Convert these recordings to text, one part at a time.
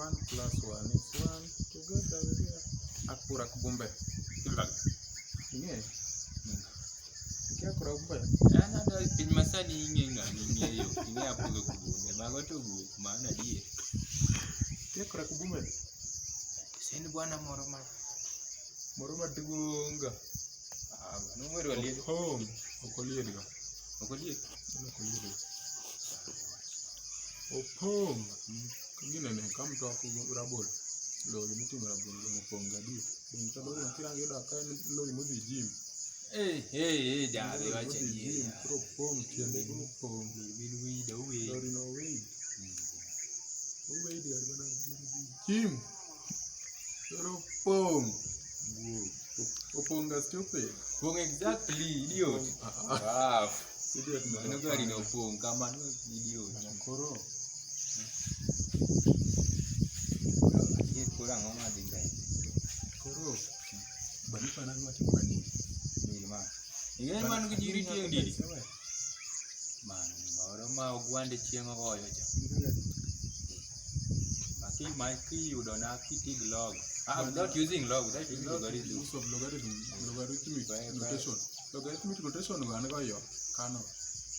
1 plus 1 is 1. Together we get akura kubumbe. Inge. Kia akura kubumbe. Ana do pin masani ingeyo. Ini apuro kubumbe. Magoto bu maana die. Kia akura kubumbe. Seni bwana moroma. Moroma digunga. Numero ali. Home. Okoliega. Okoliega. Opong. Kingine ne kamto ku rabolo. Lo limutu rabolo oponga di. Binta lo nkira yoda kan lo limudi gym. Jare wacha gym. Pro pong tiende go pong. We do we. Lo no way. We di arbana gym. Pro pong. Oponga stupid. Pong exactly idiot. Wow. Idiot no gari no pong kama no idiot. Koro. Kurang ngomong di bay. Koro. Bani panang macam bani. Ni mah. Ini mana kejiri tiang di. Mana baru mau guande tiang apa ya cak. Maki you don't have to log. I'm not using log. That is logarithm. Use of logarithmic notation. Logarithmic notation gana kau yo. Kano.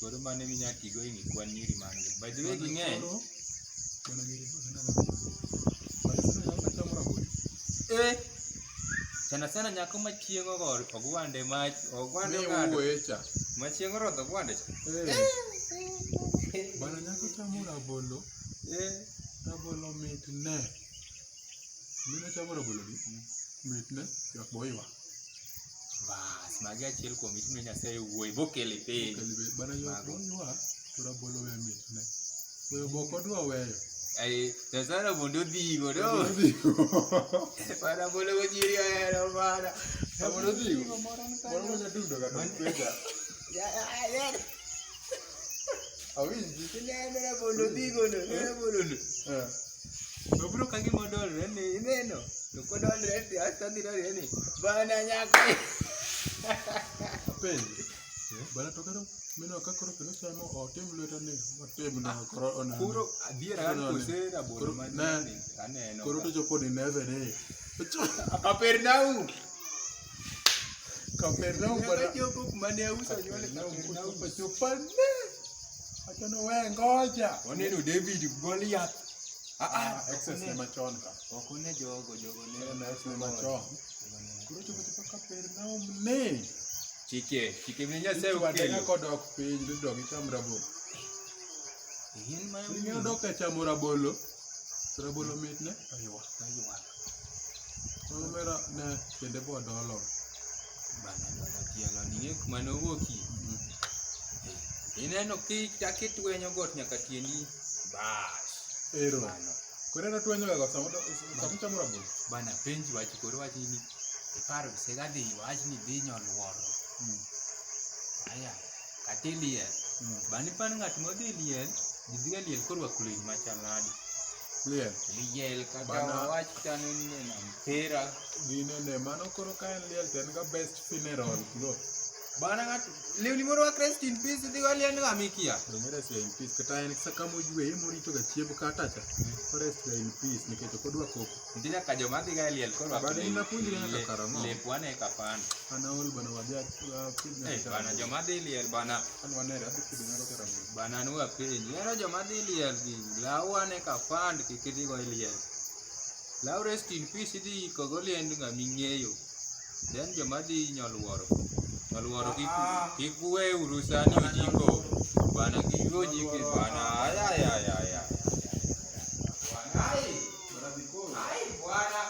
Koro mana minyak tiga ini kuan nyiri mana. By the way gini. Kena nyiri. Sana nyako machieng ogor ogwande mach ogwande ngado echa machieng rodho ogwande bana nyako chamo rabolo rabolo mitne mina chamo rabolo mitne yak boywa bas magi achiel kuom mitne nyasaye wuoyi bokele piny bana yak boywa to rabolo we mitne we bokodwa weyo ai tesara bondo digo do para bolo nyiri era para bondo digo bondo ya dudo ka pesa ya awinji era bondo digo no era bondo no bro kagi modol ne neno no kodol rete hasta dira ne bana nyako penji bana tokaro mino kakoro pelo samo o tem leta ne matem na koro ona kuro adiera an kusera bolo mane aneno koro to jopo ni neve ne Kapernaum bana jopo mane ausa nyole Kapernaum pachupan achano we ngoja oneno David Goliath access ne machon ka okone jogo ne na access machon koro jopo Kapernaum ne chike menya se ukelo kodok piny dog cham rabolo yin ma ni dok cham rabolo mitne aywa mera ne kende bo dolo bana tielo ni ek mano woki ineno ki takit wenyo got nyaka tiendi bas ero kore na twenyo ga samo cham rabolo bana penji wachi koro wachi ni paro segadi wachi ni dhi nyoluoro aya katilie bani pan ngat modhi liel didhiga liel korwa kulin machaladi liel kata wach tanu na mpira gine ne mano koro kaen liel ten ga best funeral klo bana ngat lewni moro wa rest in peace didhiga liel nga mikia rest in peace kata en sakamo jwe morito ga chiemo kata cha rest in peace nikech kodwa koko ndina ka joma dhiga liel korwa bani na puonjre na karamo lepwane kapana ana ol bana wabia bana joma dhi liel bana anwanere abikidinga ko karamo bana nuwa penji ero joma dhi liel gi lawane kapand kikidhigo liel law rest in peace idhi kogo liend nga ming'eyo then joma dhi nyoluoro kikuwe urusani ujiko bana kigo jike bana aya bwana